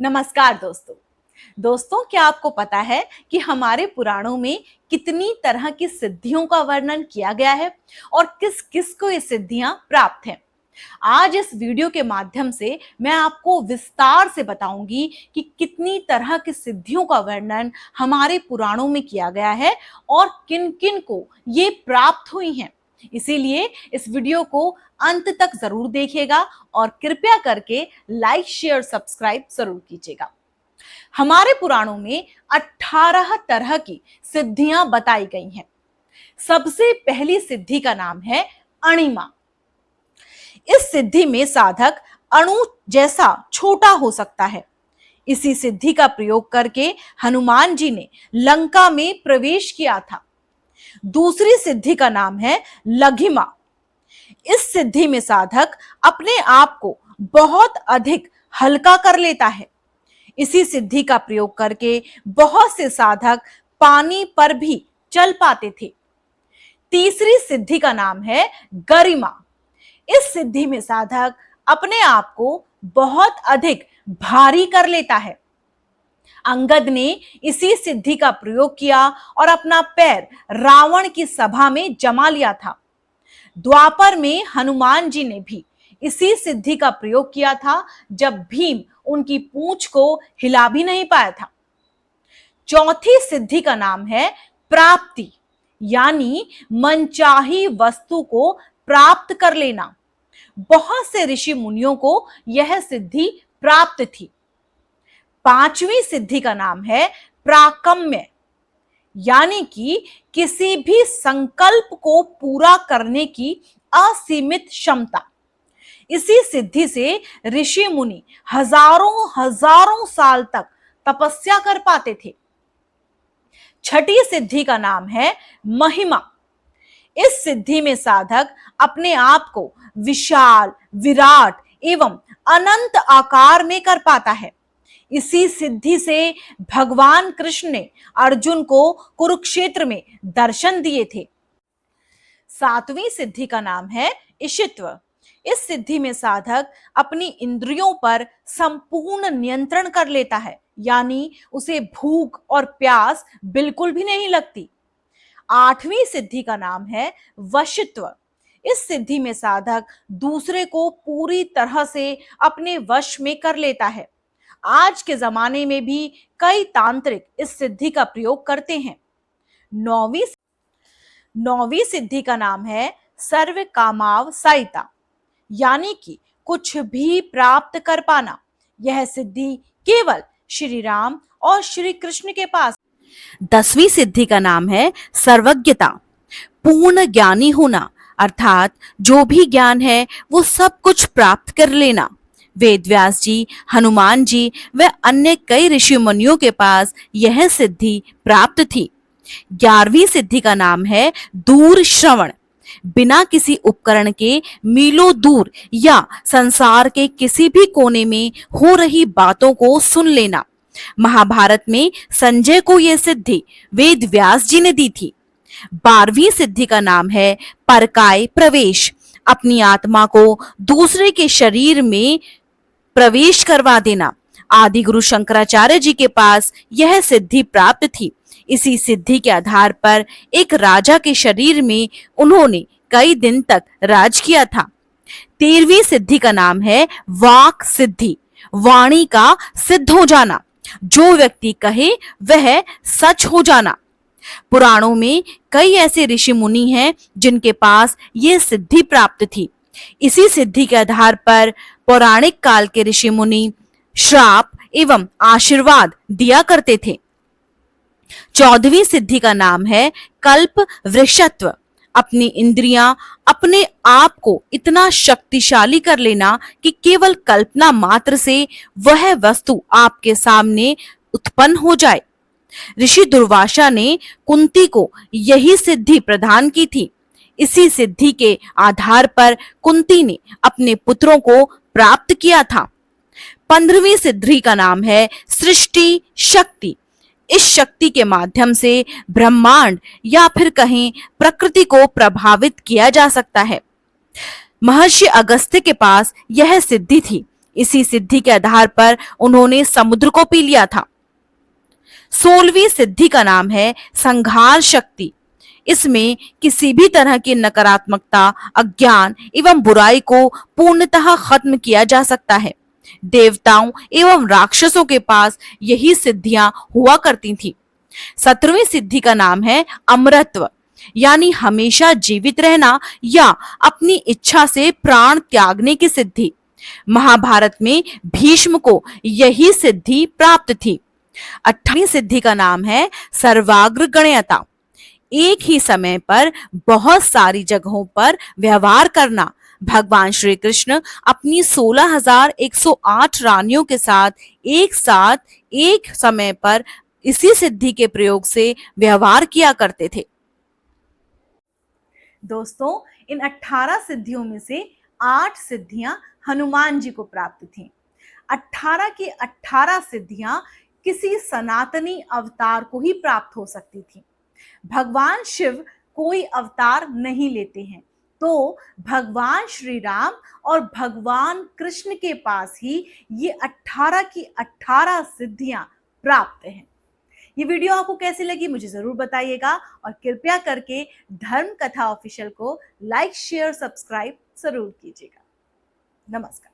नमस्कार दोस्तों। क्या आपको पता है कि हमारे पुराणों में कितनी तरह की सिद्धियों का वर्णन किया गया है और किस किस को ये सिद्धियां प्राप्त हैं? आज इस वीडियो के माध्यम से मैं आपको विस्तार से बताऊंगी कि कितनी तरह की सिद्धियों का वर्णन हमारे पुराणों में किया गया है और किन किन को ये प्राप्त हुई हैं। इसीलिए इस वीडियो को अंत तक जरूर देखिएगा और कृपया करके लाइक, शेयर, सब्सक्राइब जरूर कीजिएगा। हमारे पुराणों में 18 तरह की सिद्धियां बताई गई हैं। सबसे पहली सिद्धि का नाम है अणिमा। इस सिद्धि में साधक अणु जैसा छोटा हो सकता है। इसी सिद्धि का प्रयोग करके हनुमान जी ने लंका में प्रवेश किया था। दूसरी सिद्धि का नाम है लघिमा। इस सिद्धि में साधक अपने आप को बहुत अधिक हल्का कर लेता है। इसी सिद्धि का प्रयोग करके बहुत से साधक पानी पर भी चल पाते थे। तीसरी सिद्धि का नाम है गरिमा। इस सिद्धि में साधक अपने आप को बहुत अधिक भारी कर लेता है। अंगद ने इसी सिद्धि का प्रयोग किया और अपना पैर रावण की सभा में जमा लिया था। द्वापर में हनुमान जी ने भी इसी सिद्धि का प्रयोग किया था, जब भीम उनकी पूंछ को हिला भी नहीं पाया था। चौथी सिद्धि का नाम है प्राप्ति, यानी मनचाही वस्तु को प्राप्त कर लेना। बहुत से ऋषि मुनियों को यह सिद्धि प्राप्त थी। पांचवी सिद्धि का नाम है प्राकम्य, यानी कि किसी भी संकल्प को पूरा करने की असीमित क्षमता। इसी सिद्धि से ऋषि मुनि हजारों हजारों साल तक तपस्या कर पाते थे। छठी सिद्धि का नाम है महिमा। इस सिद्धि में साधक अपने आप को विशाल, विराट एवं अनंत आकार में कर पाता है। इसी सिद्धि से भगवान कृष्ण ने अर्जुन को कुरुक्षेत्र में दर्शन दिए थे। सातवीं सिद्धि का नाम है इशित्व। इस सिद्धि में साधक अपनी इंद्रियों पर संपूर्ण नियंत्रण कर लेता है, यानी उसे भूख और प्यास बिल्कुल भी नहीं लगती। आठवीं सिद्धि का नाम है वशित्व। इस सिद्धि में साधक दूसरे को पूरी तरह से अपने वश में कर लेता है। आज के जमाने में भी कई तांत्रिक इस सिद्धि का प्रयोग करते हैं। नौवीं सिद्धि का नाम है सर्व कामाव साइता, यानी कि कुछ भी प्राप्त कर पाना। यह सिद्धि केवल श्री राम और श्री कृष्ण के पास। 10वीं सिद्धि का नाम है सर्वज्ञता, पूर्ण ज्ञानी होना, अर्थात जो भी ज्ञान है वो सब कुछ प्राप्त कर लेना। वेद व्यास जी, हनुमान जी व अन्य कई ऋषि मुनियों के पास यह सिद्धि प्राप्त थी। 11वीं सिद्धि का नाम है दूर श्रवण, बिना किसी उपकरण के मीलों दूर या संसार के किसी भी कोने में हो रही बातों को सुन लेना। महाभारत में संजय को यह सिद्धि वेद व्यास जी ने दी थी। 12वीं सिद्धि का नाम है परकाय प्रवेश, अपनी आत्मा को दूसरे के शरीर में प्रवेश करवा देना। आदि गुरु शंकराचार्य जी के पास यह सिद्धि प्राप्त थी। इसी सिद्धि के आधार पर एक राजा के शरीर में उन्होंने कई दिन तक राज किया था। 13वीं सिद्धि का नाम है वाक सिद्धि, वाणी का सिद्ध हो जाना, जो व्यक्ति कहे वह सच हो जाना। पुराणों में कई ऐसे ऋषि मुनि हैं जिनके पास यह सिद्धि प्राप्त थी। इसी सिद्धि के आधार पर पौराणिक काल के ऋषि मुनि श्राप एवं आशीर्वाद दिया करते थे। 14वीं सिद्धि का नाम है कल्प वृक्षत्व, अपनी इंद्रियां, अपने आप को इतना शक्तिशाली कर लेना कि केवल कल्पना मात्र से वह वस्तु आपके सामने उत्पन्न हो जाए। ऋषि दुर्वासा ने कुंती को यही सिद्धि प्रदान की थी। इसी सिद्धि के आधार पर कुंती ने अपने पुत्रों को प्राप्त किया था। 15वीं सिद्धि का नाम है सृष्टि शक्ति। इस शक्ति के माध्यम से ब्रह्मांड या फिर कहें प्रकृति को प्रभावित किया जा सकता है। महर्षि अगस्त्य के पास यह सिद्धि थी। इसी सिद्धि के आधार पर उन्होंने समुद्र को पी लिया था। 16वीं सिद्धि का नाम है संहार शक्ति। इसमें किसी भी तरह की नकारात्मकता, अज्ञान एवं बुराई को पूर्णतः खत्म किया जा सकता है। देवताओं एवं राक्षसों के पास यही सिद्धियां हुआ करती थी। 17वीं सिद्धि का नाम है अमरत्व, यानी हमेशा जीवित रहना या अपनी इच्छा से प्राण त्यागने की सिद्धि। महाभारत में भीष्म को यही सिद्धि प्राप्त थी। 18वीं सिद्धि का नाम है सर्वाग्र गण्यता। एक ही समय पर बहुत सारी जगहों पर व्यवहार करना। भगवान श्री कृष्ण अपनी 16,108 रानियों के साथ एक समय पर इसी सिद्धि के प्रयोग से व्यवहार किया करते थे। दोस्तों, इन 18 सिद्धियों में से 8 सिद्धियां हनुमान जी को प्राप्त थीं। 18 की 18 सिद्धियां किसी सनातनी अवतार को ही प्राप्त हो सकती थी। भगवान शिव कोई अवतार नहीं लेते हैं, तो भगवान श्री राम और भगवान कृष्ण के पास ही ये 18 की 18 सिद्धियां प्राप्त हैं। ये वीडियो आपको कैसी लगी मुझे जरूर बताइएगा और कृपया करके धर्म कथा ऑफिशियल को लाइक, शेयर, सब्सक्राइब जरूर कीजिएगा। नमस्कार।